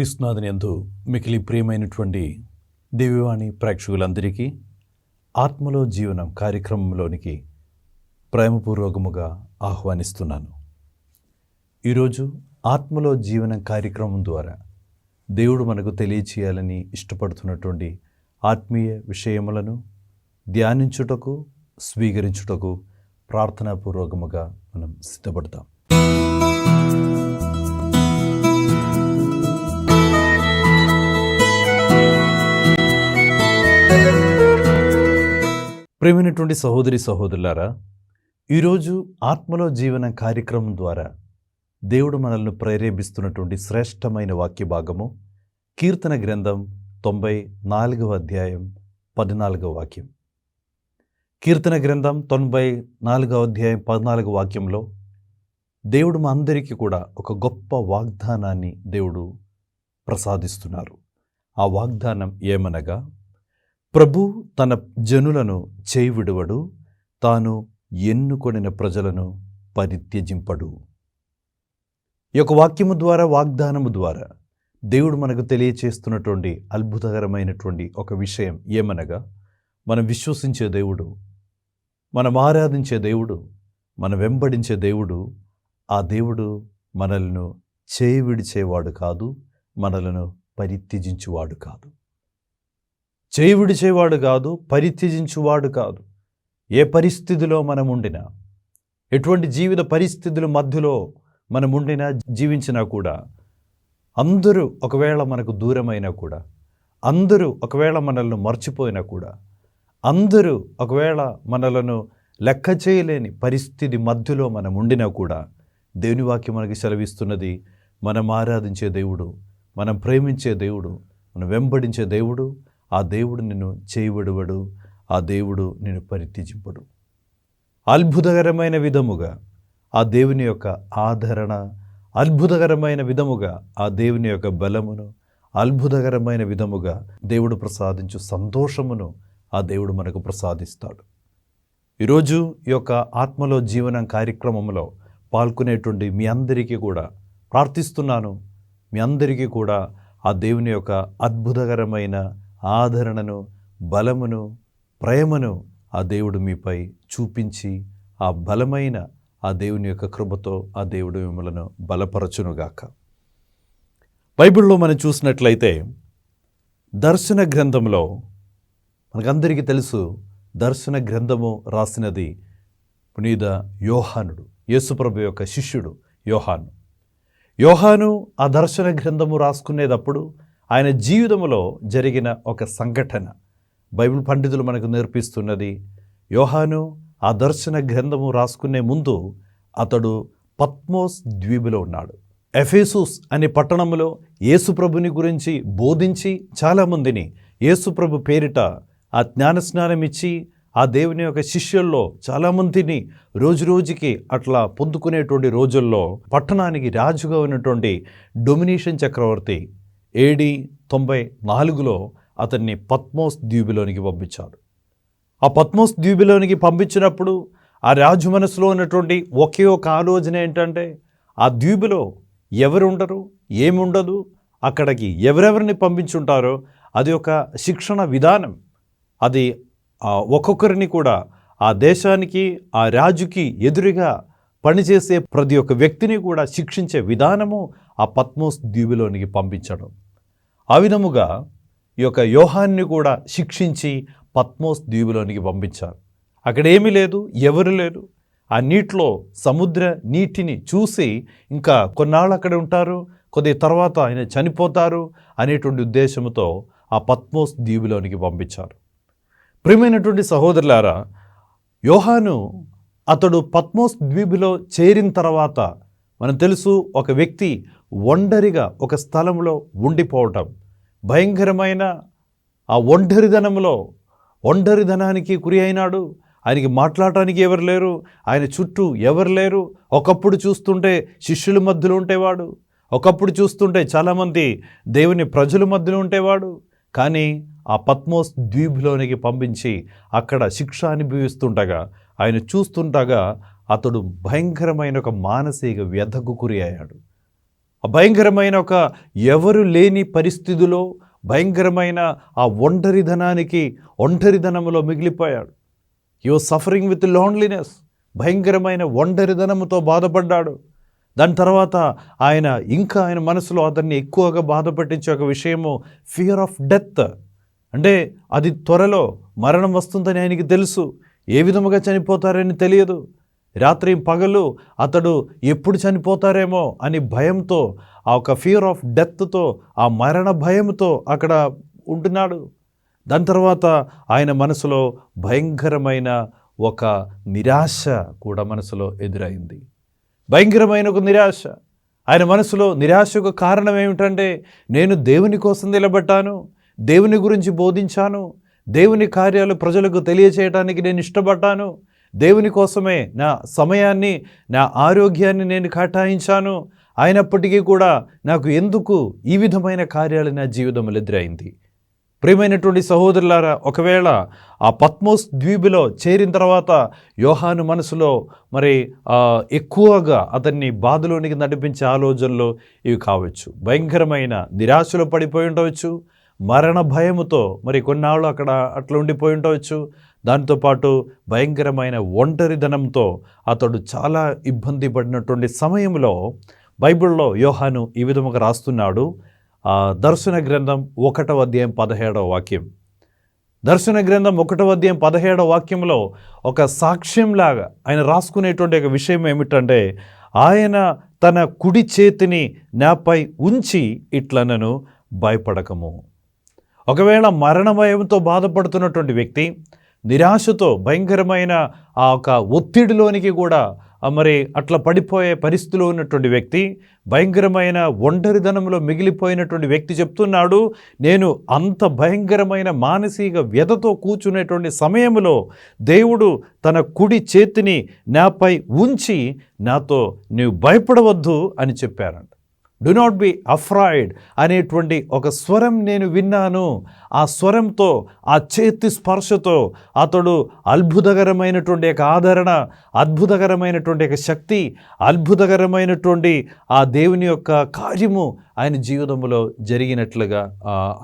క్రీస్తునాథుని యందు మికిలి ప్రియమైనటువంటి దివ్యవాణి ప్రేక్షకులందరికీ ఆత్మలో జీవనం కార్యక్రమంలోనికి ప్రేమపూర్వకముగా ఆహ్వానిస్తున్నాను. ఈరోజు ఆత్మలో జీవనం కార్యక్రమం ద్వారా దేవుడు మనకు తెలియచేయాలని ఇష్టపడుతున్నటువంటి ఆత్మీయ విషయములను ధ్యానించుటకు, స్వీకరించుటకు ప్రార్థనాపూర్వకముగా మనం సిద్ధపడతాం. ప్రియమైనటువంటి సహోదరి సహోదరులారా, ఈరోజు ఆత్మలో జీవన కార్యక్రమం ద్వారా దేవుడు మనల్ని ప్రేరేపిస్తున్నటువంటి శ్రేష్టమైన వాక్య భాగము కీర్తన గ్రంథం 94వ అధ్యాయం 14వ వాక్యం. కీర్తన గ్రంథం 94వ అధ్యాయం 14వ వాక్యంలో దేవుడు మా అందరికీ కూడా ఒక గొప్ప వాగ్దానాన్ని దేవుడు ప్రసాదిస్తున్నారు. ఆ వాగ్దానం ఏమనగా, ప్రభు తన జనులను చేయి విడువడు, తాను ఎన్నుకొనిన ప్రజలను పరిత్యజింపడు. ఈ యొక్క వాక్యము ద్వారా, వాగ్దానము ద్వారా దేవుడు మనకు తెలియచేస్తున్నటువంటి అద్భుతకరమైనటువంటి ఒక విషయం ఏమనగా, మనం విశ్వసించే దేవుడు, మనం ఆరాధించే దేవుడు, మనం వెంబడించే దేవుడు, ఆ దేవుడు మనలను చేయి విడిచేవాడు కాదు, మనలను పరిత్యజించువాడు కాదు. చేయి విడిచేవాడు కాదు, పరిత్యజించువాడు కాదు. ఏ పరిస్థితిలో మనం ఉండినా, ఎటువంటి జీవిత పరిస్థితుల మధ్యలో మనం ఉండినా, జీవించినా కూడా, అందరూ ఒకవేళ మనకు దూరమైనా కూడా, అందరూ ఒకవేళ మనల్ని మర్చిపోయినా కూడా, అందరూ ఒకవేళ మనలను లెక్క చేయలేని పరిస్థితి మధ్యలో మనం ఉండినా కూడా, దేవుని వాక్యం మనకి సెలవిస్తున్నది, మనం ఆరాధించే దేవుడు, మనం ప్రేమించే దేవుడు, మనం వెంబడించే దేవుడు, ఆ దేవుడు నిన్ను చేయబడువడు, ఆ దేవుడు నిన్ను పరిత్యజింపడు. అద్భుతకరమైన విధముగా ఆ దేవుని యొక్క ఆదరణ, అద్భుతకరమైన విధముగా ఆ దేవుని యొక్క బలమును, అద్భుతకరమైన విధముగా దేవుడు ప్రసాదించు సంతోషమును ఆ దేవుడు మనకు ప్రసాదిస్తాడు. ఈరోజు ఈ యొక్క ఆత్మలో జీవనం కార్యక్రమంలో పాల్గొనేటువంటి మీ అందరికీ కూడా ప్రార్థిస్తున్నాను. మీ అందరికీ కూడా ఆ దేవుని యొక్క అద్భుతకరమైన ఆదరణను, బలమును, ప్రేమను ఆ దేవుడు మీపై చూపించి, ఆ బలమైన ఆ దేవుని యొక్క కృపతో ఆ దేవుడు మిమ్మలను బలపరచునుగాక. బైబిల్లో మనం చూసినట్లయితే దర్శన గ్రంథంలో మనకందరికీ తెలుసు, దర్శన గ్రంథము రాసినది పునీత యోహానుడు, యేసుప్రభు యొక్క శిష్యుడు యోహాను. యోహాను ఆ దర్శన గ్రంథము రాసుకునేటప్పుడు ఆయన జీవితంలో జరిగిన ఒక సంఘటన బైబిల్ పండితులు మనకు నేర్పిస్తున్నది. యోహాను ఆ దర్శన గ్రంథము రాసుకునే ముందు అతడు పత్మోస్ ద్వీపులో ఉన్నాడు. ఎఫెసస్ అనే పట్టణంలో యేసుప్రభుని గురించి బోధించి చాలామందిని యేసుప్రభు పేరిట ఆ జ్ఞానస్నానం ఇచ్చి, ఆ దేవుని యొక్క శిష్యుల్లో చాలామందిని రోజుకి అట్లా పొందుకునేటువంటి రోజుల్లో పట్టణానికి రాజుగా ఉన్నటువంటి డొమినేషన్ చక్రవర్తి AD 94లో అతన్ని పత్మోస్ ద్వీపులోనికి పంపించాడు. ఆ పత్మోస్ ద్వీపులోనికి పంపించినప్పుడు ఆ రాజు మనసులో ఉన్నటువంటి ఒకే ఒక ఆలోచన ఏంటంటే, ఆ ద్వీపులో ఎవరు ఉండరు, ఏముండదు, అక్కడికి ఎవరెవరిని పంపించుంటారో అది ఒక శిక్షణ విధానం. అది ఒక్కొక్కరిని కూడా ఆ దేశానికి, ఆ రాజుకి ఎదురుగా పనిచేసే ప్రతి ఒక్క వ్యక్తిని కూడా శిక్షించే విధానము ఆ పత్మోస్ ద్వీపులోనికి పంపించడం. ఆ విధముగా ఈ యొక్క యోహాన్ని కూడా శిక్షించి పత్మోస్ ద్వీపులోనికి పంపించారు. అక్కడ ఏమీ లేదు, ఎవరు లేరు. ఆ నీటిలో సముద్ర నీటిని చూసి ఇంకా కొన్నాళ్ళు అక్కడ ఉంటారు, కొద్ది తర్వాత ఆయన చనిపోతారు అనేటువంటి ఉద్దేశంతో ఆ పత్మోస్ ద్వీపులోనికి పంపించారు. ప్రియమైనటువంటి సహోదరులారా, యోహాను అతడు పత్మోస్ ద్వీపులో చేరిన తర్వాత మనం తెలుసు, ఒక వ్యక్తి ఒంటరిగా ఒక స్థలంలో ఉండిపోవటం, భయంకరమైన ఆ ఒంటరిధనానికి గురి అయినాడు. ఆయనకి మాట్లాడటానికి ఎవరు లేరు, ఆయన చుట్టూ ఎవరు లేరు. ఒకప్పుడు చూస్తుంటే శిష్యుల మధ్యలో ఉండేవాడు, ఒకప్పుడు చూస్తుంటే చాలామంది దేవుని ప్రజల మధ్యలో ఉండేవాడు. కానీ ఆ పత్మోస్ ద్వీపులోనికి పంపించి అక్కడ శిక్ష అనుభవిస్తుండగా, ఆయన చూస్తుండగా అతడు భయంకరమైన ఒక మానసిక వ్యధకు గురి అయ్యాడు. ఆ భయంకరమైన ఒక ఎవరు లేని పరిస్థితిలో భయంకరమైన ఆ ఒంటరిధనంలో మిగిలిపోయాడు. He was suffering with loneliness. భయంకరమైన ఒంటరిధనంతో బాధపడ్డాడు. దాని తర్వాత ఆయన మనసులో అతన్ని ఎక్కువగా బాధ పెట్టించే ఒక విషయము ఫియర్ ఆఫ్ డెత్. అంటే అది త్వరలో మరణం వస్తుందని ఆయనకి తెలుసు. ఏ విధముగా చనిపోతారని తెలియదు. రాత్రి పగలు అతడు ఎప్పుడు చనిపోతారేమో అని భయంతో, ఆ ఒక ఫియర్ ఆఫ్ డెత్తో, ఆ మరణ భయంతో అక్కడ ఉంటున్నాడు. దాని తర్వాత ఆయన మనసులో భయంకరమైన ఒక నిరాశ కూడా మనసులో ఎదురైంది. భయంకరమైన ఒక నిరాశ. ఆయన మనసులో నిరాశకు కారణం ఏమిటంటే, నేను దేవుని కోసం నిలబడ్డాను, దేవుని గురించి బోధించాను, దేవుని కార్యాలు ప్రజలకు తెలియచేయడానికి నేను ఇష్టపడ్డాను, దేవుని కోసమే నా సమయాన్ని, నా ఆరోగ్యాన్ని నేను కేటాయించాను. అయినప్పటికీ కూడా నాకు ఎందుకు ఈ విధమైన కార్యాలు నా జీవితంలో ఎదురైంది? ప్రియమైనటువంటి సహోదరులారా, ఒకవేళ ఆ పత్మోస్ ద్వీపులో చేరిన తర్వాత యోహాను మనసులో ఎక్కువగా అతన్ని బాధలోనికి నడిపించే ఆలోచనలు ఇవి కావచ్చు. భయంకరమైన నిరాశలో పడిపోయి ఉండవచ్చు, మరణ భయముతో కొన్నాళ్ళు అక్కడ అట్లా ఉండిపోయి ఉండవచ్చు. దాంతోపాటు భయంకరమైన ఒంటరిధనంతో అతడు చాలా ఇబ్బంది పడినటువంటి సమయంలో బైబిల్లో యోహాను ఈ విధముగా రాస్తున్నాడు. దర్శన గ్రంథం 1వ అధ్యాయం 17వ వాక్యం. దర్శన గ్రంథం 1వ అధ్యాయం 17వ వాక్యంలో ఒక సాక్ష్యంలాగా ఆయన రాసుకునేటువంటి ఒక విషయం ఏమిటంటే, ఆయన తన కుడి చేతిని నాపై ఉంచి ఇట్లనను, భయపడకము. ఒకవేళ మరణ భయంతో బాధపడుతున్నటువంటి వ్యక్తి, నిరాశతో భయంకరమైన ఆ ఒక ఒత్తిడిలోనికి కూడా అట్లా పడిపోయే పరిస్థితిలో ఉన్నటువంటి వ్యక్తి, భయంకరమైన ఒంటరిధనంలో మిగిలిపోయినటువంటి వ్యక్తి చెప్తున్నాడు, నేను అంత భయంకరమైన మానసిక వ్యధతో కూర్చునేటువంటి సమయంలో దేవుడు తన కుడి చేతిని నాపై ఉంచి నాతో నీవు భయపడవద్దు అని చెప్పారంట. డు నాట్ బి అఫ్రైడ్ అనేటువంటి ఒక స్వరం నేను విన్నాను. ఆ స్వరంతో, ఆ చేతి స్పర్శతో అతడు అద్భుతకరమైనటువంటి ఒక ఆదరణ, అద్భుతకరమైనటువంటి ఒక శక్తి, అద్భుతకరమైనటువంటి ఆ దేవుని యొక్క కార్యము ఆయన జీవితంలో జరిగినట్లుగా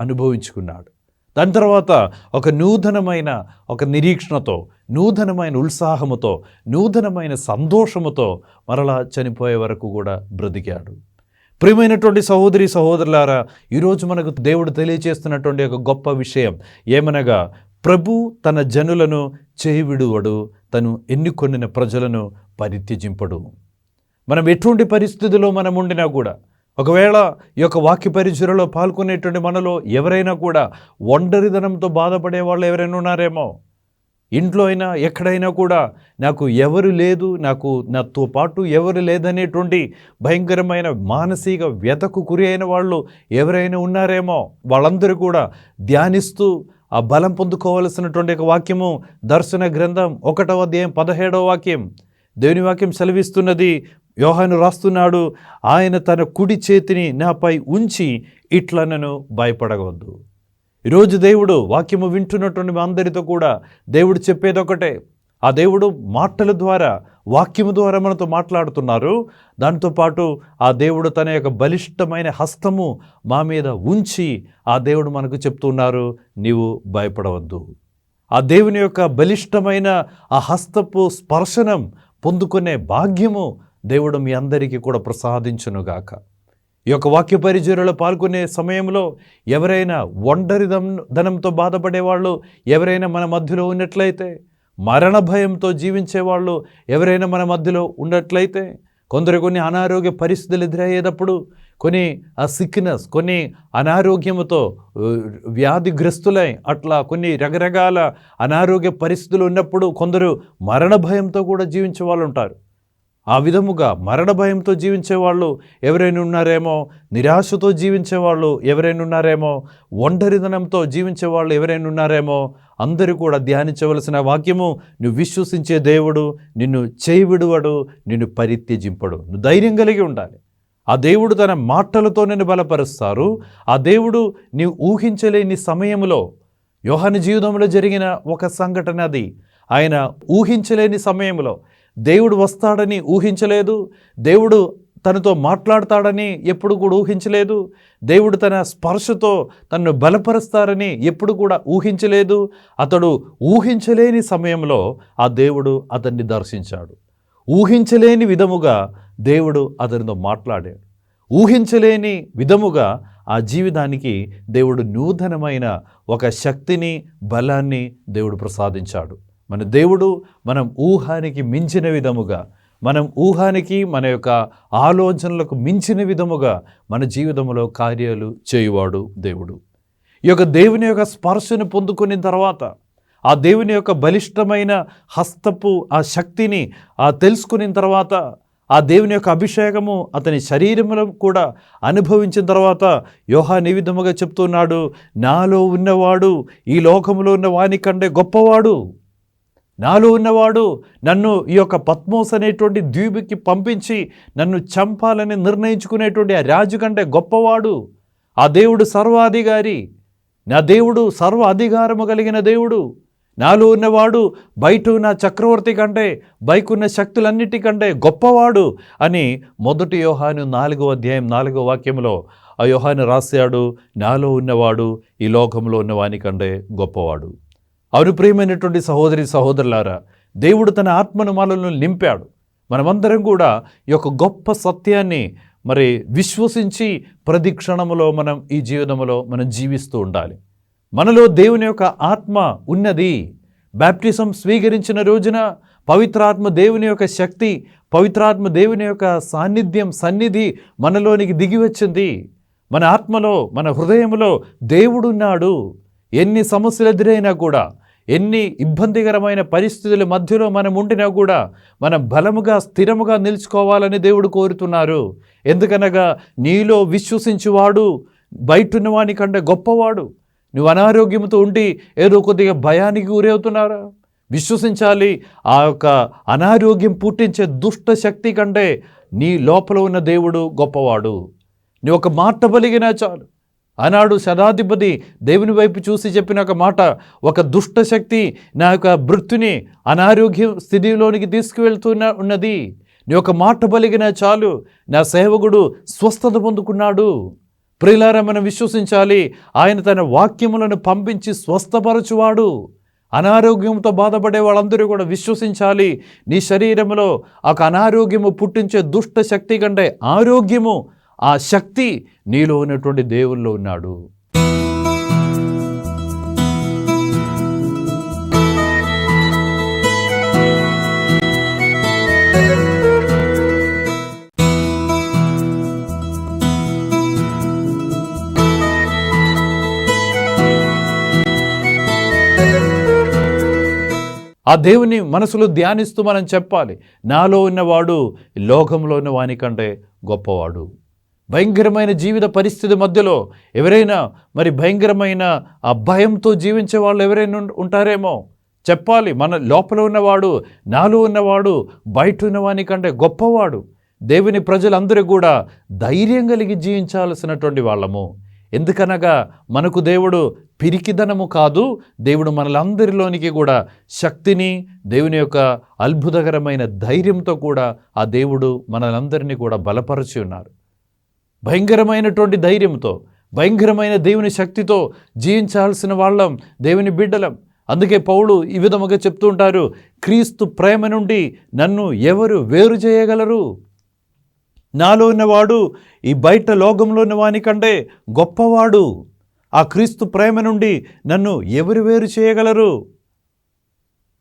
అనుభవించుకున్నాడు. దాని తర్వాత ఒక నూతనమైన ఒక నిరీక్షణతో, నూతనమైన ఉత్సాహముతో, నూతనమైన సంతోషముతో మరలా చనిపోయే వరకు కూడా బ్రతికాడు. ప్రియమైనటువంటి సహోదరి సహోదరులారా, ఈరోజు మనకు దేవుడు తెలియచేస్తున్నటువంటి ఒక గొప్ప విషయం ఏమనగా, ప్రభు తన జనులను చేవిడువడు, తను ఎన్నుకొనిన ప్రజలను పరిత్యజింపడు. మనం ఎటువంటి పరిస్థితిలో మనం ఉండినా కూడా, ఒకవేళ ఈ యొక్క వాక్య పరిచర్యలో పాల్గొనేటువంటి మనలో ఎవరైనా కూడా ఒంటరిధనంతో బాధపడే వాళ్ళు ఎవరైనా ఉన్నారేమో, ఇంట్లో అయినా ఎక్కడైనా కూడా నాకు ఎవరు లేదు, నాతో పాటు ఎవరు లేదనేటువంటి భయంకరమైన మానసిక వ్యతకు గురి అయిన వాళ్ళు ఎవరైనా ఉన్నారేమో, వాళ్ళందరూ కూడా ధ్యానిస్తూ ఆ బలం పొందుకోవలసినటువంటి ఒక వాక్యము దర్శన గ్రంథం 1వ అధ్యాయం 17వ వాక్యం. దేవుని వాక్యం సెలవిస్తున్నది, యోహాను రాస్తున్నాడు, ఆయన తన కుడి చేతిని నాపై ఉంచి ఇట్లనను, భయపడవద్దు. ఈరోజు దేవుడు వాక్యము వింటున్నటువంటి మా అందరితో కూడా దేవుడు చెప్పేది ఒకటే. ఆ దేవుడు మాటల ద్వారా, వాక్యము ద్వారా మనతో మాట్లాడుతున్నారు. దాంతోపాటు ఆ దేవుడు తన యొక్క బలిష్టమైన హస్తము మా మీద ఉంచి ఆ దేవుడు మనకు చెప్తున్నారు, నీవు భయపడవద్దు. ఆ దేవుని యొక్క బలిష్టమైన ఆ హస్తపు స్పర్శనం పొందుకునే భాగ్యము దేవుడు మీ అందరికీ కూడా ప్రసాదించునుగాక. ఈ యొక్క వాక్య పరిచర్యలో పాల్గొనే సమయంలో ఎవరైనా ఒంటరిధనంతో బాధపడేవాళ్ళు ఎవరైనా మన మధ్యలో ఉన్నట్లయితే, మరణ భయంతో జీవించేవాళ్ళు ఎవరైనా మన మధ్యలో ఉన్నట్లయితే, కొన్ని అనారోగ్య పరిస్థితులు ఎదురయ్యేటప్పుడు, కొన్ని సిక్నెస్, కొన్ని అనారోగ్యముతో వ్యాధిగ్రస్తులై అట్లా కొన్ని రకరకాల అనారోగ్య పరిస్థితులు ఉన్నప్పుడు కొందరు మరణ భయంతో కూడా జీవించే వాళ్ళు ఉంటారు. ఆ విధముగా మరణ భయంతో జీవించేవాళ్ళు ఎవరైనా ఉన్నారేమో, నిరాశతో జీవించేవాళ్ళు ఎవరైనా ఉన్నారేమో, ఒంటరిధనంతో జీవించేవాళ్ళు ఎవరైనా ఉన్నారేమో, అందరూ కూడా ధ్యానించవలసిన వాక్యము, నువ్వు విశ్వసించే దేవుడు నిన్ను చేయివిడువడు, నిన్ను పరిత్యజింపడు. నువ్వు ధైర్యం కలిగి ఉండాలి. ఆ దేవుడు తన మాటలతో నిన్ను బలపరుస్తారు. ఆ దేవుడు నీవు ఊహించలేని సమయంలో, యోహాను జీవితంలో జరిగిన ఒక సంఘటన అది. ఆయన ఊహించలేని సమయంలో, దేవుడు వస్తాడని ఊహించలేదు, దేవుడు తనతో మాట్లాడతాడని ఎప్పుడు కూడా ఊహించలేదు. దేవుడు తన స్పర్శతో తనను బలపరుస్తారని ఎప్పుడు కూడా ఊహించలేదు. అతడు ఊహించలేని సమయంలో ఆ దేవుడు అతన్ని దర్శించాడు. ఊహించలేని విధముగా దేవుడు అతనితో మాట్లాడాడు. ఊహించలేని విధముగా ఆ జీవితానికి దేవుడు నూతనమైన ఒక శక్తిని, బలాన్ని దేవుడు ప్రసాదించాడు. మన దేవుడు మనం ఊహానికి మించిన విధముగా, మనం ఊహానికి మన యొక్క ఆలోచనలకు మించిన విధముగా మన జీవితంలో కార్యాలు చేయువాడు దేవుడు. ఈ యొక్క దేవుని యొక్క స్పర్శను పొందుకున్న తర్వాత, ఆ దేవుని యొక్క బలిష్టమైన హస్తపు ఆ శక్తిని తెలుసుకున్న తర్వాత, ఆ దేవుని యొక్క అభిషేకము అతని శరీరంలో కూడా అనుభవించిన తర్వాత యోహాను ఈ విధముగా చెప్తున్నాడు, నాలో ఉన్నవాడు ఈ లోకంలో ఉన్న వాని కంటే గొప్పవాడు. నాలో ఉన్నవాడు నన్ను ఈ యొక్క పద్మోస్ అనేటువంటి ద్వీపుకి పంపించి నన్ను చంపాలని నిర్ణయించుకునేటువంటి ఆ రాజు కంటే గొప్పవాడు. ఆ దేవుడు సర్వాధికారి, నా దేవుడు సర్వ అధికారము కలిగిన దేవుడు. నాలో ఉన్నవాడు బయట ఉన్న చక్రవర్తి కంటే, బయకున్న శక్తులన్నిటికంటే గొప్పవాడు అని 1 యోహాను 4వ అధ్యాయం 4వ వాక్యంలో ఆ యోహాను రాశాడు. నాలో ఉన్నవాడు ఈ లోకంలో ఉన్నవాని కంటే గొప్పవాడు. అవును ప్రియమైనటువంటి సహోదరి సహోదరులారా, దేవుడు తన ఆత్మను మనలో నింపాడు. మనమందరం కూడా ఈ యొక్క గొప్ప సత్యాన్ని విశ్వసించి ప్రతి క్షణములో మనం ఈ జీవితంలో మనం జీవిస్తూ ఉండాలి. మనలో దేవుని యొక్క ఆత్మ ఉన్నది. బాప్టిజం స్వీకరించిన రోజున పవిత్రాత్మ దేవుని యొక్క శక్తి, పవిత్రాత్మ దేవుని యొక్క సన్నిధి మనలోనికి దిగి వచ్చింది. మన ఆత్మలో, మన హృదయంలో దేవుడు ఉన్నాడు. ఎన్ని సమస్యలు ఎదురైనా కూడా, ఎన్ని ఇబ్బందికరమైన పరిస్థితుల మధ్యలో మనం ఉండినా కూడా మనం బలముగా స్థిరముగా నిలుచుకోవాలని దేవుడు కోరుతున్నారు. ఎందుకనగా నీలో విశ్వసించువాడు బయటున్న వాని కంటే గొప్పవాడు. నువ్వు అనారోగ్యంతో ఉండి ఏదో కొద్దిగా భయానికి గురవుతున్నారా? విశ్వసించాలి, ఆ యొక్క అనారోగ్యం పుట్టించే దుష్ట శక్తి కంటే నీ లోపల ఉన్న దేవుడు గొప్పవాడు. నీ ఒక మాట పలిగినా చాలు. ఆనాడు శతాధిపతి దేవుని వైపు చూసి చెప్పిన ఒక మాట, ఒక దుష్ట శక్తి నా యొక్క భృత్యుని అనారోగ్య స్థితిలోనికి ఉన్నది. నీ ఒక మాట పలిగినా చాలు, నా సేవకుడు స్వస్థత పొందుకున్నాడు. ప్రియులారా, మనం విశ్వసించాలి, ఆయన తన వాక్యములను పంపించి స్వస్థపరచువాడు. అనారోగ్యంతో బాధపడే వాళ్ళందరూ కూడా విశ్వసించాలి, నీ శరీరంలో ఒక అనారోగ్యము పుట్టించే దుష్ట శక్తి కంటే ఆరోగ్యము, ఆ శక్తి నీలో ఉన్నటువంటి దేవుల్లో ఉన్నాడు. ఆ దేవుని మనసులో ధ్యానిస్తూ మనం చెప్పాలి, నాలో ఉన్నవాడు లోకంలో ఉన్న వాని కంటే గొప్పవాడు. భయంకరమైన జీవిత పరిస్థితి మధ్యలో ఎవరైనా భయంకరమైన ఆ భయంతో జీవించే వాళ్ళు ఎవరైనా ఉంటారేమో చెప్పాలి, మన లోపల ఉన్నవాడు, నాలో ఉన్నవాడు బయట ఉన్నవాని కంటే గొప్పవాడు. దేవుని ప్రజలందరూ కూడా ధైర్యం కలిగి జీవించాల్సినటువంటి వాళ్ళము. ఎందుకనగా మనకు దేవుడు పిరికిదనము కాదు, దేవుడు మనలందరిలోనికి కూడా శక్తిని, దేవుని యొక్క అద్భుతకరమైన ధైర్యంతో కూడా ఆ దేవుడు మనలందరినీ కూడా బలపరిచి ఉన్నారు. భయంకరమైనటువంటి ధైర్యంతో, భయంకరమైన దేవుని శక్తితో జీవించాల్సిన వాళ్ళం, దేవుని బిడ్డలం. అందుకే పౌలు ఈ విధముగా చెప్తూ ఉంటారు, క్రీస్తు ప్రేమ నుండి నన్ను ఎవరు వేరు చేయగలరు? నాలో ఉన్నవాడు ఈ బయట లోకంలో ఉన్న వాని కంటే గొప్పవాడు. ఆ క్రీస్తు ప్రేమ నుండి నన్ను ఎవరు వేరు చేయగలరు?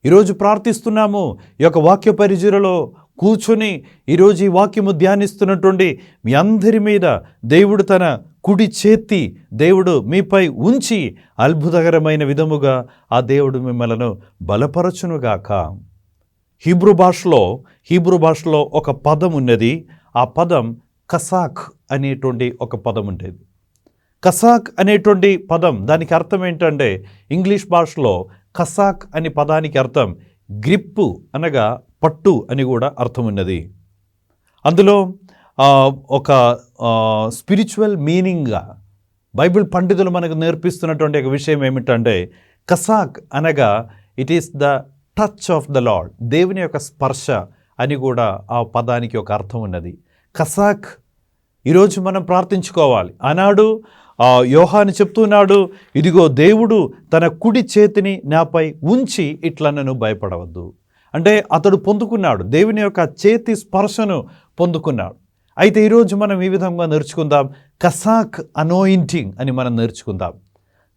ఈరోజు ప్రార్థిస్తున్నాము, ఈ యొక్క వాక్య పరిచర్యలో కూర్చొని ఈరోజు ఈ వాక్యము ధ్యానిస్తున్నటువంటి మీ అందరి మీద దేవుడు తన కుడి చేతి దేవుడు మీపై ఉంచి అద్భుతకరమైన విధముగా ఆ దేవుడు మిమ్మలను బలపరచునుగాక. హీబ్రూ భాషలో ఒక పదం ఉన్నది. ఆ పదం కసాక్ అనేటువంటి ఒక పదం ఉండేది. కసాక్ అనేటువంటి పదం, దానికి అర్థం ఏంటంటే, ఇంగ్లీష్ భాషలో కసాక్ అనే పదానికి అర్థం గ్రిప్పు అనగా పట్టు అని కూడా అర్థం ఉన్నది. అందులో ఒక స్పిరిచువల్ మీనింగ్గా బైబిల్ పండితులు మనకు నేర్పిస్తున్నటువంటి ఒక విషయం ఏమిటంటే, కసాక్ అనగా it is the touch of the lord, దేవుని యొక్క స్పర్శ అని కూడా ఆ పదానికి ఒక అర్థం ఉన్నది. కసాక్. ఈరోజు మనం ప్రార్థించుకోవాలి. ఆనాడు యోహాను చెప్తున్నాడు, ఇదిగో దేవుడు తన కుడి చేతిని నాపై ఉంచి ఇట్లా నన్ను భయపడవద్దు. అంటే అతడు పొందుకున్నాడు, దేవుని యొక్క చేతి స్పర్శను పొందుకున్నాడు. అయితే ఈరోజు మనం ఈ విధంగా నేర్చుకుందాం, కసాక్ అనోయింటింగ్ అని మనం నేర్చుకుందాం.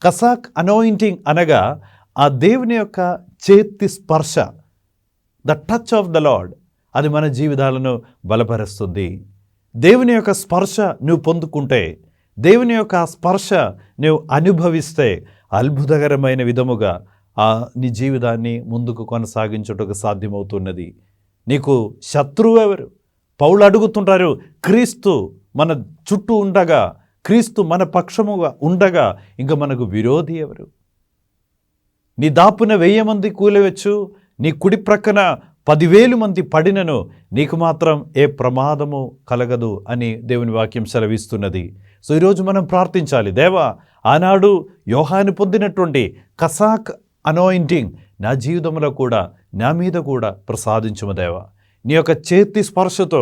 కసాక్ అనోయింటింగ్ అనగా ఆ దేవుని యొక్క చేతి స్పర్శ, the touch of the lord, అది మన జీవితాలను బలపరుస్తుంది. దేవుని యొక్క స్పర్శ నువ్వు పొందుకుంటే, దేవుని యొక్క స్పర్శ నువ్వు అనుభవిస్తే అద్భుతకరమైన విధముగా నీ జీవితాన్ని ముందుకు కొనసాగించుటకు సాధ్యమవుతున్నది. నీకు శత్రువు ఎవరు? పౌలు అడుగుతుంటారు, క్రీస్తు మన చుట్టూ ఉండగా, క్రీస్తు మన పక్షముగా ఉండగా ఇంకా మనకు విరోధి ఎవరు? నీ దాపున 1000 మంది కూలవచ్చు, నీ కుడి ప్రక్కన 10,000 మంది పడినను నీకు మాత్రం ఏ ప్రమాదము కలగదు అని దేవుని వాక్యం సెలవిస్తున్నది. సో ఈరోజు మనం ప్రార్థించాలి, దేవా ఆనాడు యోహాను పొందినటువంటి కసాక్ అనోయింటింగ్ నా జీవితంలో కూడా, నా మీద కూడా ప్రసాదించుము దేవా. నీ యొక్క చేతి స్పర్శతో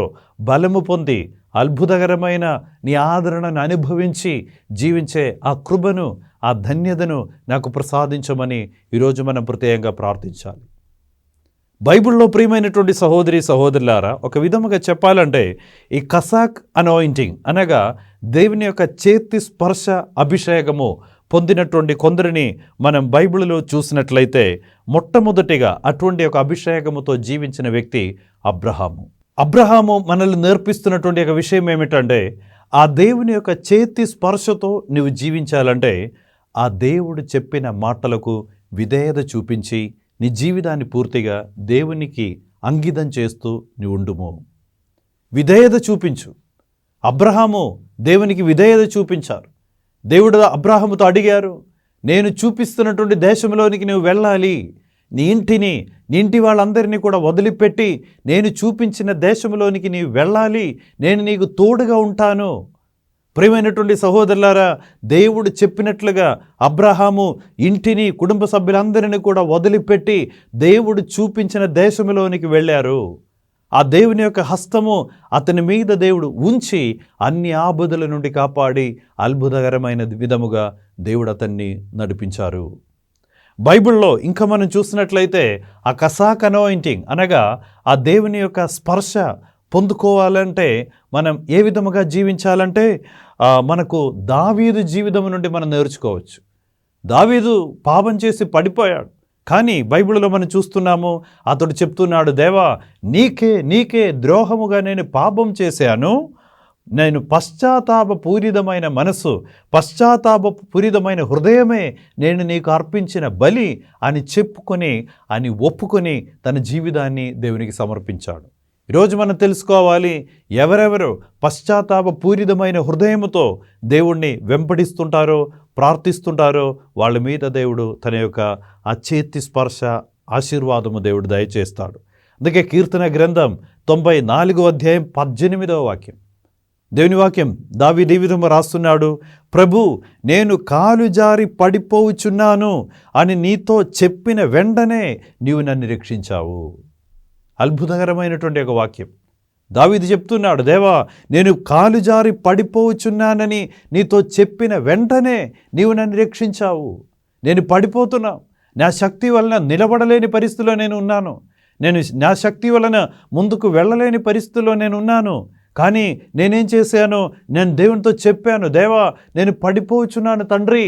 బలము పొంది అద్భుతకరమైన నీ ఆదరణను అనుభవించి జీవించే ఆ కృపను, ఆ ధన్యతను నాకు ప్రసాదించమని ఈరోజు మనం ప్రత్యేకంగా ప్రార్థించాలి. బైబిల్లో ప్రియమైనటువంటి సహోదరి సహోదరులారా, ఒక విధముగా చెప్పాలంటే ఈ కసాక్ అనోయింటింగ్ అనగా దేవుని యొక్క చేతి స్పర్శ అభిషేకము పొందినటువంటి కొందరిని మనం బైబిల్లో చూసినట్లయితే మొట్టమొదటిగా అటువంటి ఒక అభిషేకముతో జీవించిన వ్యక్తి అబ్రహాము. అబ్రహాము మనల్ని నేర్పిస్తున్నటువంటి ఒక విషయం ఏమిటంటే, ఆ దేవుని యొక్క చేతి స్పర్శతో నువ్వు జీవించాలంటే ఆ దేవుడు చెప్పిన మాటలకు విధేయత చూపించి నీ జీవితాన్ని పూర్తిగా దేవునికి అంకితం చేస్తూ నీ ఉండుము. విధేయత చూపించు. అబ్రహాము దేవునికి విధేయత చూపించారు. దేవుడు అబ్రహాముతో అడిగారు, నేను చూపిస్తున్నటువంటి దేశంలోనికి నువ్వు వెళ్ళాలి, నీ ఇంటిని, నీ ఇంటి వాళ్ళందరినీ కూడా వదిలిపెట్టి నేను చూపించిన దేశంలోనికి నీవు వెళ్ళాలి, నేను నీకు తోడుగా ఉంటాను. ప్రియమైనటువంటి సహోదరులారా, దేవుడు చెప్పినట్లుగా అబ్రహాము ఇంటిని, కుటుంబ సభ్యులందరినీ కూడా వదిలిపెట్టి దేవుడు చూపించిన దేశంలోనికి వెళ్ళారు. ఆ దేవుని యొక్క హస్తము అతని మీద దేవుడు ఉంచి అన్ని ఆపదల నుండి కాపాడి అద్భుతకరమైన విధముగా దేవుడు అతన్ని నడిపించారు. బైబిల్లో ఇంకా మనం చూసినట్లయితే ఆ కసాక్ అనోయింటింగ్ అనగా ఆ దేవుని యొక్క స్పర్శ పొందుకోవాలంటే మనం ఏ విధముగా జీవించాలంటే మనకు దావీదు జీవితం నుండి మనం నేర్చుకోవచ్చు. దావీదు పాపం చేసి పడిపోయాడు, కానీ బైబిల్లో మనం చూస్తున్నాము, అతడు చెప్తున్నాడు, దేవా నీకే ద్రోహముగా నేను పాపం చేశాను, నేను పశ్చాత్తాపపూరితమైన మనసు, పశ్చాత్తాపపూరితమైన హృదయమే నేను నీకు అర్పించిన బలి అని చెప్పుకొని, అని ఒప్పుకొని తన జీవితాన్ని దేవునికి సమర్పించాడు. ఈరోజు మనం తెలుసుకోవాలి, ఎవరెవరు పశ్చాత్తాపపూరితమైన హృదయముతో దేవుణ్ణి వెంబడిస్తుంటారో, ప్రార్థిస్తుంటారో వాళ్ళ మీద దేవుడు తన యొక్క ఆ చేతి స్పర్శ ఆశీర్వాదము దేవుడు దయచేస్తాడు. అందుకే కీర్తన గ్రంథం 94వ అధ్యాయం 18వ వాక్యం, దేవుని వాక్యం దావీదు ఈ విధంగా రాస్తున్నాడు, ప్రభు నేను కాలు జారి పడిపోవుచున్నాను అని నీతో చెప్పిన వెంటనే నీవు నన్ను రక్షించావు. అద్భుతకరమైనటువంటి ఒక వాక్యం. దావీదు చెప్తున్నాడు, దేవా నేను కాలు జారి పడిపోవచ్చున్నానని నీతో చెప్పిన వెంటనే నీవు నన్ను రక్షించావు. నేను పడిపోతున్నా, నా శక్తి వలన నిలబడలేని పరిస్థితిలో నేను ఉన్నాను, నా శక్తి వలన ముందుకు వెళ్ళలేని పరిస్థితిలో నేను ఉన్నాను. కానీ నేనేం చేశాను, నేను దేవునితో చెప్పాను, దేవా నేను పడిపోవచ్చున్నాను తండ్రి,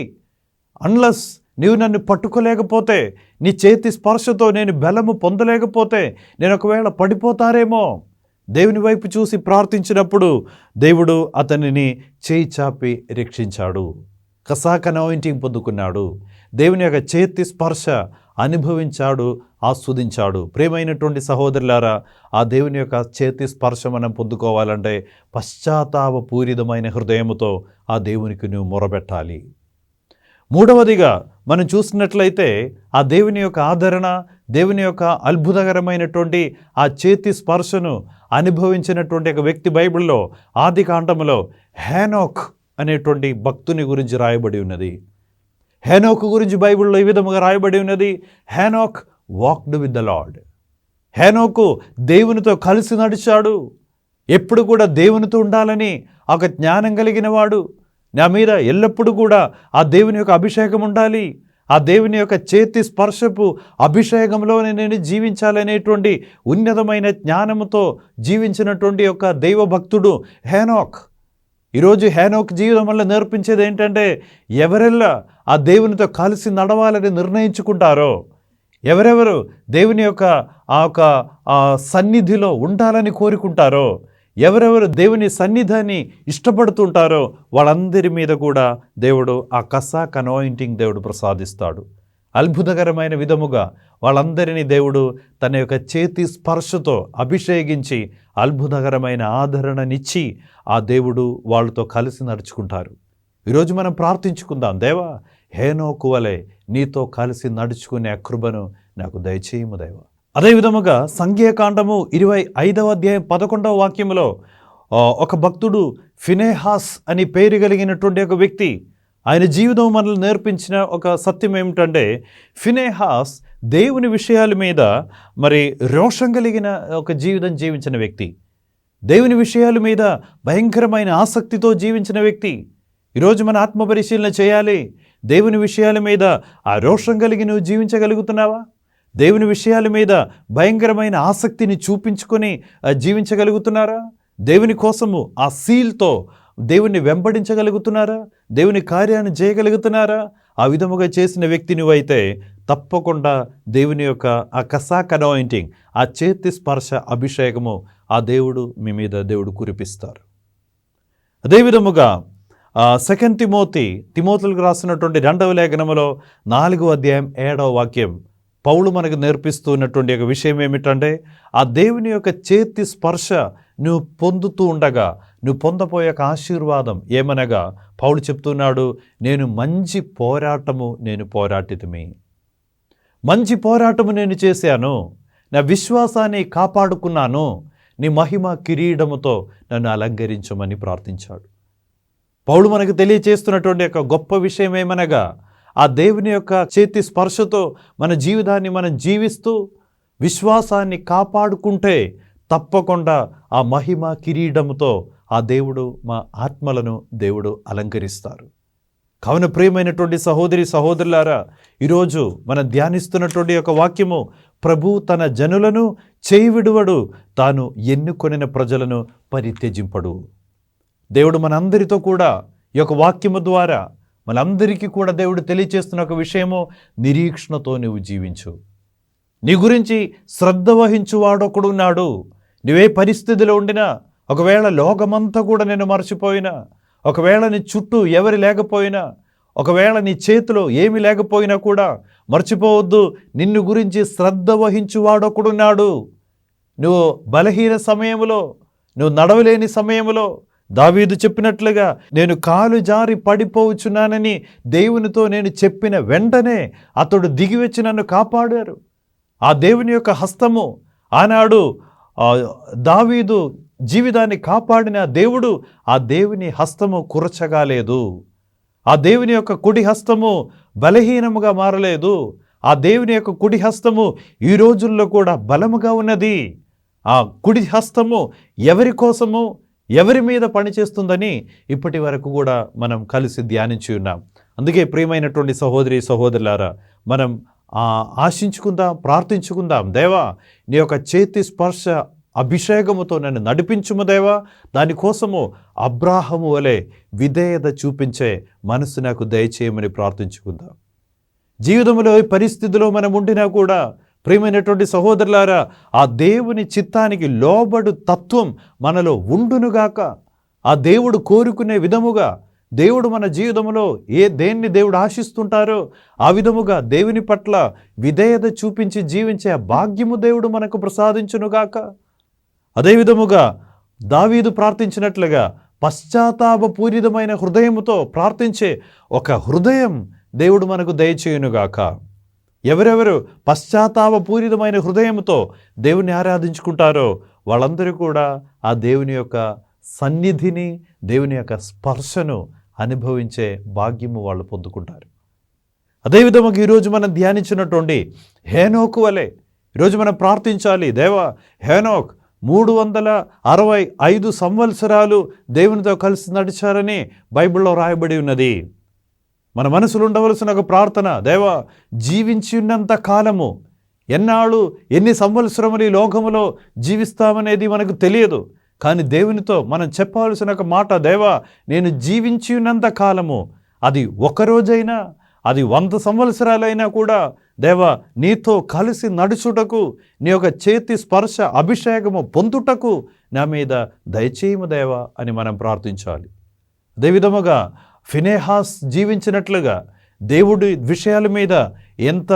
అన్లెస్ నీవు నన్ను పట్టుకోలేకపోతే, నీ చేతి స్పర్శతో నేను బలము పొందలేకపోతే నేను ఒకవేళ పడిపోతారేమో. దేవుని వైపు చూసి ప్రార్థించినప్పుడు దేవుడు అతనిని చేయి చాపి రక్షించాడు. కసాక్ అనోయింటింగ్ పొందుకున్నాడు, దేవుని యొక్క చేతి స్పర్శ అనుభవించాడు, ఆస్వాదించాడు. ప్రియమైనటువంటి సహోదరులారా, ఆ దేవుని యొక్క చేతి స్పర్శ మనం పొందుకోవాలంటే పశ్చాత్తాపపూరితమైన హృదయముతో ఆ దేవునికి నువ్వు మొరబెట్టాలి. మూడవదిగా మనం చూసినట్లయితే ఆ దేవుని యొక్క ఆదరణ, దేవుని యొక్క అద్భుతకరమైనటువంటి ఆ చేతి స్పర్శను అనుభవించినటువంటి ఒక వ్యక్తి బైబిల్లో ఆదికాండములో హేనోక్ అనేటువంటి భక్తుని గురించి రాయబడి ఉన్నది. హేనోకు గురించి బైబిల్లో ఈ విధముగా రాయబడి ఉన్నది, హేనోక్ వాక్డ్ విత్ ద లార్డ్. హేనోకు దేవునితో కలిసి నడిచాడు. ఎప్పుడు కూడా దేవునితో ఉండాలని ఒక జ్ఞానం కలిగిన వాడు, నా మీద ఎల్లప్పుడూ కూడా ఆ దేవుని యొక్క అభిషేకం ఉండాలి, ఆ దేవుని యొక్క చేతి స్పర్శపు అభిషేకంలోనే నేను జీవించాలనేటువంటి ఉన్నతమైన జ్ఞానముతో జీవించినటువంటి యొక్క దైవభక్తుడు హేనోక్. ఈరోజు హేనోక్ జీవితం వల్ల నేర్పించేది ఏంటంటే, ఎవరెల్లా ఆ దేవునితో కలిసి నడవాలని నిర్ణయించుకుంటారో, ఎవరెవరు దేవుని యొక్క సన్నిధిలో ఉండాలని కోరుకుంటారో, ఎవరెవరు దేవుని సన్నిధాన్ని ఇష్టపడుతుంటారో వాళ్ళందరి మీద కూడా దేవుడు ఆ కసాక్ అనాయింటింగ్ దేవుడు ప్రసాదిస్తాడు. అద్భుతకరమైన విధముగా వాళ్ళందరినీ దేవుడు తన యొక్క చేతి స్పర్శతో అభిషేకించి అద్భుతకరమైన ఆదరణనిచ్చి ఆ దేవుడు వాళ్ళతో కలిసి నడుచుకుంటారు. ఈరోజు మనం ప్రార్థించుకుందాం, దేవా హేనోకు వలె నీతో కలిసి నడుచుకునే కృపను నాకు దయచేయము దేవా. అదేవిధముగా సంఖ్యాకాండము 25వ అధ్యాయం 11వ వాక్యంలో ఒక భక్తుడు ఫినెహాస్ అని పేరు కలిగినటువంటి ఒక వ్యక్తి, ఆయన జీవితం మనల్ని నేర్పించిన ఒక సత్యం ఏమిటంటే, ఫినెహాస్ దేవుని విషయాల మీద మరి రోషం కలిగిన ఒక జీవితం జీవించిన వ్యక్తి, దేవుని విషయాల మీద భయంకరమైన ఆసక్తితో జీవించిన వ్యక్తి. ఈరోజు మన ఆత్మపరిశీలన చేయాలి. దేవుని విషయాల మీద ఆ రోషం కలిగి నువ్వు జీవించగలుగుతున్నావా? దేవుని విషయాల మీద భయంకరమైన ఆసక్తిని చూపించుకొని జీవించగలుగుతున్నారా? దేవుని కోసము ఆ సీల్తో దేవుణ్ణి వెంబడించగలుగుతున్నారా? దేవుని కార్యాన్ని చేయగలుగుతున్నారా? ఆ విధముగా చేసిన వ్యక్తి నువ్వైతే తప్పకుండా దేవుని యొక్క ఆ కసాక్ అనాయింటింగ్, ఆ చేతి స్పర్శ అభిషేకము ఆ దేవుడు మీ మీద దేవుడు కురిపిస్తారు. అదేవిధముగా 2 తిమోతులకు రాసినటువంటి 2వ లేఖనములో 4వ అధ్యాయం 7వ వాక్యం పౌలు మనకు నేర్పిస్తున్నటువంటి ఒక విషయం ఏమిటంటే, ఆ దేవుని యొక్క చేతి స్పర్శ నువ్వు పొందుతూ ఉండగా నువ్వు పొందపోయే ఆశీర్వాదం ఏమనగా పౌలు చెప్తున్నాడు, నేను మంచి పోరాటము పోరాటితిమి, మంచి పోరాటము నేను చేశాను, నా విశ్వాసాన్ని కాపాడుకున్నాను, నీ మహిమ కిరీటముతో నన్ను అలంకరించమని ప్రార్థించాడు. పౌలు మనకు తెలియచేస్తున్నటువంటి యొక్క గొప్ప విషయం ఏమనగా, ఆ దేవుని యొక్క చేతి స్పర్శతో మన జీవితాన్ని మనం జీవిస్తూ విశ్వాసాన్ని కాపాడుకుంటే తప్పకుండా ఆ మహిమ కిరీటముతో ఆ దేవుడు మా ఆత్మలను దేవుడు అలంకరిస్తారు. కావున ప్రియమైనటువంటి సహోదరి సహోదరులారా, ఈరోజు మనం ధ్యానిస్తున్నటువంటి యొక్క వాక్యము, ప్రభు తన జనులను చేయి విడువడు, తాను ఎన్నుకొనిన ప్రజలను పరిత్యజింపడు. దేవుడు మనందరితో కూడా ఈ యొక్క వాక్యము ద్వారా మనందరికీ కూడా దేవుడు తెలియచేస్తున్న ఒక విషయము, నిరీక్షణతో నువ్వు జీవించు. నీ గురించి శ్రద్ధ వహించువాడొకడు ఉన్నాడు. నువ్వే పరిస్థితిలో ఉండినా, ఒకవేళ లోకమంతా కూడా నేను మర్చిపోయినా, ఒకవేళ నీ చుట్టూ ఎవరి లేకపోయినా, ఒకవేళ నీ చేతిలో ఏమి లేకపోయినా కూడా మర్చిపోవద్దు, నిన్ను గురించి శ్రద్ధ వహించువాడొకడున్నాడు. నువ్వు బలహీన సమయంలో, నువ్వు నడవలేని సమయంలో దావీదు చెప్పినట్లుగా, నేను కాలు జారి పడిపోవచ్చున్నానని దేవునితో నేను చెప్పిన వెంటనే అతడు దిగివచ్చి నన్ను కాపాడారు. ఆ దేవుని యొక్క హస్తము, ఆనాడు దావీదు జీవితాన్ని కాపాడిన దేవుడు, ఆ దేవుని హస్తము కురచగా లేదు. ఆ దేవుని యొక్క కుడి హస్తము బలహీనముగా మారలేదు. ఆ దేవుని యొక్క కుడి హస్తము ఈ రోజుల్లో కూడా బలముగా ఉన్నది. ఆ కుడి హస్తము ఎవరి కోసము, ఎవరి మీద పనిచేస్తుందని ఇప్పటి వరకు కూడా మనం కలిసి ధ్యానించి ఉన్నాం. అందుకే ప్రియమైనటువంటి సహోదరి సహోదరులారా, మనం ఆశించుకుందాం, ప్రార్థించుకుందాం, దేవా నీ యొక్క చేతి స్పర్శ అభిషేకముతో నన్ను నడిపించుము దేవా. దానికోసము అబ్రాహాము వలె విధేయత చూపించే మనసు నాకు దయచేయమని ప్రార్థించుకుందాం. జీవితంలో ఈ పరిస్థితిలో మనం ఉండినా కూడా ప్రియమైనటువంటి సహోదరులారా, ఆ దేవుని చిత్తానికి లోబడు తత్వం మనలో ఉండునుగాక. ఆ దేవుడు కోరుకునే విధముగా, దేవుడు మన జీవితంలో దేన్ని దేవుడు ఆశిస్తుంటారో ఆ విధముగా దేవుని పట్ల విధేయత చూపించి జీవించే భాగ్యము దేవుడు మనకు ప్రసాదించునుగాక. అదేవిధముగా దావీదు ప్రార్థించినట్లుగా పశ్చాత్తాపపూరితమైన హృదయముతో ప్రార్థించే ఒక హృదయం దేవుడు మనకు దయచేయునుగాక. ఎవరెవరు పశ్చాత్తాపపూరితమైన హృదయంతో దేవుని ఆరాధించుకుంటారో వాళ్ళందరూ కూడా ఆ దేవుని యొక్క సన్నిధిని, దేవుని యొక్క స్పర్శను అనుభవించే భాగ్యము వాళ్ళు పొందుకుంటారు. అదేవిధంగా ఈరోజు మనం ధ్యానించినటువంటి హేనోకు వలె ఈరోజు మనం ప్రార్థించాలి, దేవా హేనోక్ 365 సంవత్సరాలు దేవునితో కలిసి నడిచారని బైబిల్లో రాయబడి ఉన్నది. మన మనసులో ఉండవలసిన ఒక ప్రార్థన, దేవా జీవించి ఉన్నంత కాలము, ఎన్ని సంవత్సరములు ఈ లోకములో జీవిస్తామనేది మనకు తెలియదు. కానీ దేవునితో మనం చెప్పవలసిన ఒక మాట, దేవా నేను జీవించి ఉన్నంత కాలము, అది ఒకరోజైనా, అది 100 సంవత్సరాలైనా కూడా దేవా నీతో కలిసి నడుచుటకు, నీ యొక్క చేతి స్పర్శ అభిషేకము పొందుటకు నా మీద దయచేయము దేవా అని మనం ప్రార్థించాలి. అదేవిధముగా ఫినెహాస్ జీవించినట్లుగా దేవుడి విషయాల మీద ఎంత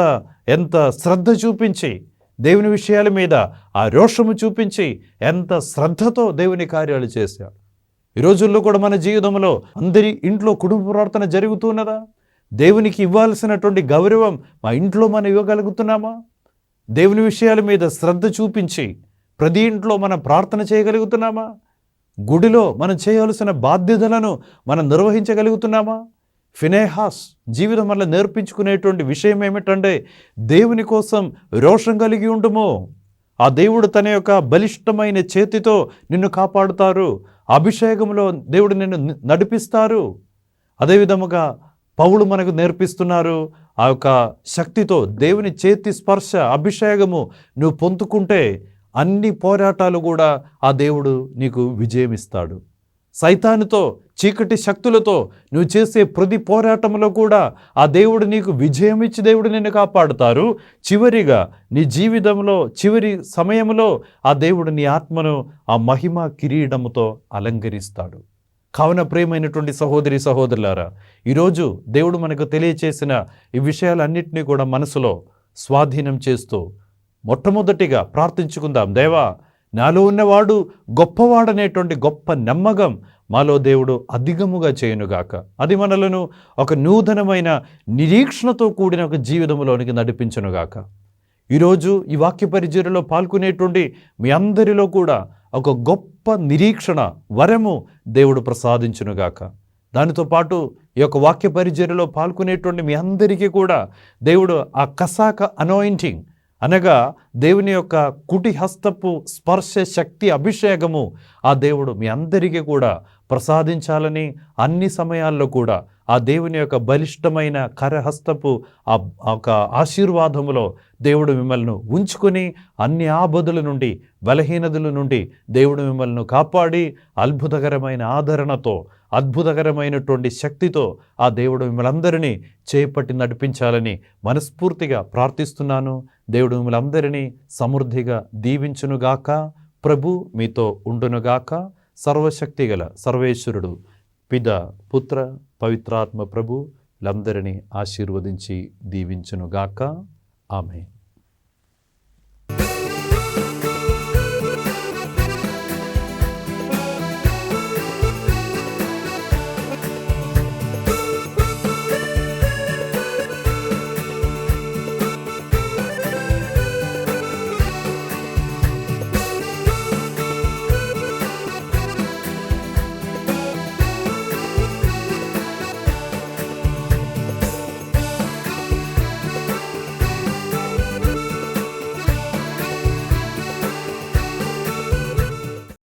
శ్రద్ధ చూపించి, దేవుని విషయాల మీద ఆ రోషము చూపించి ఎంత శ్రద్ధతో దేవుని కార్యాలు చేశాడు. ఈ రోజుల్లో కూడా మన జీవితంలో అందరి ఇంట్లో కుటుంబ ప్రార్థన జరుగుతున్నదా? దేవునికి ఇవ్వాల్సినటువంటి గౌరవం మా ఇంట్లో మనం ఇవ్వగలుగుతున్నామా? దేవుని విషయాల మీద శ్రద్ధ చూపించి ప్రతి ఇంట్లో మనం ప్రార్థన చేయగలుగుతున్నామా? గుడిలో మనం చేయవలసిన బాధ్యతలను మనం నిర్వహించగలుగుతున్నామా? ఫినెహాస్ జీవితం వల్ల నేర్పించుకునేటువంటి విషయం ఏమిటంటే, దేవుని కోసం రోషం కలిగి ఉండుము. ఆ దేవుడు తన యొక్క బలిష్టమైన చేతితో నిన్ను కాపాడుతారు. అభిషేకంలో దేవుడు నిన్ను నడిపిస్తారు. అదేవిధముగా పౌలు మనకు నేర్పిస్తున్నారు, ఆ యొక్క శక్తితో దేవుని చేతి స్పర్శ అభిషేకము నువ్వు పొందుకుంటే అన్ని పోరాటాలు కూడా ఆ దేవుడు నీకు విజయం ఇస్తాడు. సైతానుతో, చీకటి శక్తులతో నువ్వు చేసే ప్రతి పోరాటంలో కూడా ఆ దేవుడు నీకు విజయం ఇచ్చి దేవుడు నిన్ను కాపాడుతారు. చివరిగా నీ జీవితంలో చివరి సమయంలో ఆ దేవుడు నీ ఆత్మను ఆ మహిమ కిరీటముతో అలంకరిస్తాడు. కావున ప్రియమైనటువంటి సహోదరి సహోదరులారా, ఈరోజు దేవుడు మనకు తెలియచేసిన ఈ విషయాలన్నింటినీ కూడా మనసులో స్వాధీనం చేస్తూ మొట్టమొదటిగా ప్రార్థించుకుందాం. దేవా నాలో ఉన్నవాడు గొప్పవాడనేటువంటి గొప్ప నమ్మకం మాలో దేవుడు అధికముగా చేయునుగాక. అది మనలను ఒక నూతనమైన నిరీక్షణతో కూడిన ఒక జీవితంలోనికి నడిపించునుగాక. ఈరోజు ఈ వాక్య పరిచర్యలో పాల్గొనేటువంటి మీ అందరిలో కూడా ఒక గొప్ప నిరీక్షణ వరము దేవుడు ప్రసాదించునుగాక. దానితో పాటు ఈ యొక్క వాక్య పరిచర్యలో పాల్గొనేటువంటి మీ అందరికీ కూడా దేవుడు ఆ కసాక అనాయింటింగ్ అనగా దేవుని యొక్క కుటి హస్తపు స్పర్శ శక్తి అభిషేకము ఆ దేవుడు మీ అందరికీ కూడా ప్రసాదించాలని, అన్ని సమయాల్లో కూడా ఆ దేవుని యొక్క బలిష్టమైన కరహస్తపు ఆ ఆశీర్వాదములో దేవుడు మిమ్మల్ని ఉంచుకొని అన్ని ఆపదల నుండి, బలహీనతల నుండి దేవుడు మిమ్మల్ని కాపాడి అద్భుతకరమైన ఆదరణతో, అద్భుతకరమైనటువంటి శక్తితో ఆ దేవుడు మిమ్మల్ని అందరినీ చేపట్టి నడిపించాలని మనస్ఫూర్తిగా ప్రార్థిస్తున్నాను. దేవుడు మిమ్మల్ని అందరినీ సమృద్ధిగా దీవించునుగాక. ప్రభు మీతో ఉండునుగాక. సర్వశక్తిగల సర్వేశ్వరుడు పిత, పుత్ర, పవిత్రాత్మ ప్రభు లందరినీ ఆశీర్వదించి దీవించునుగాక. ఆమేన్.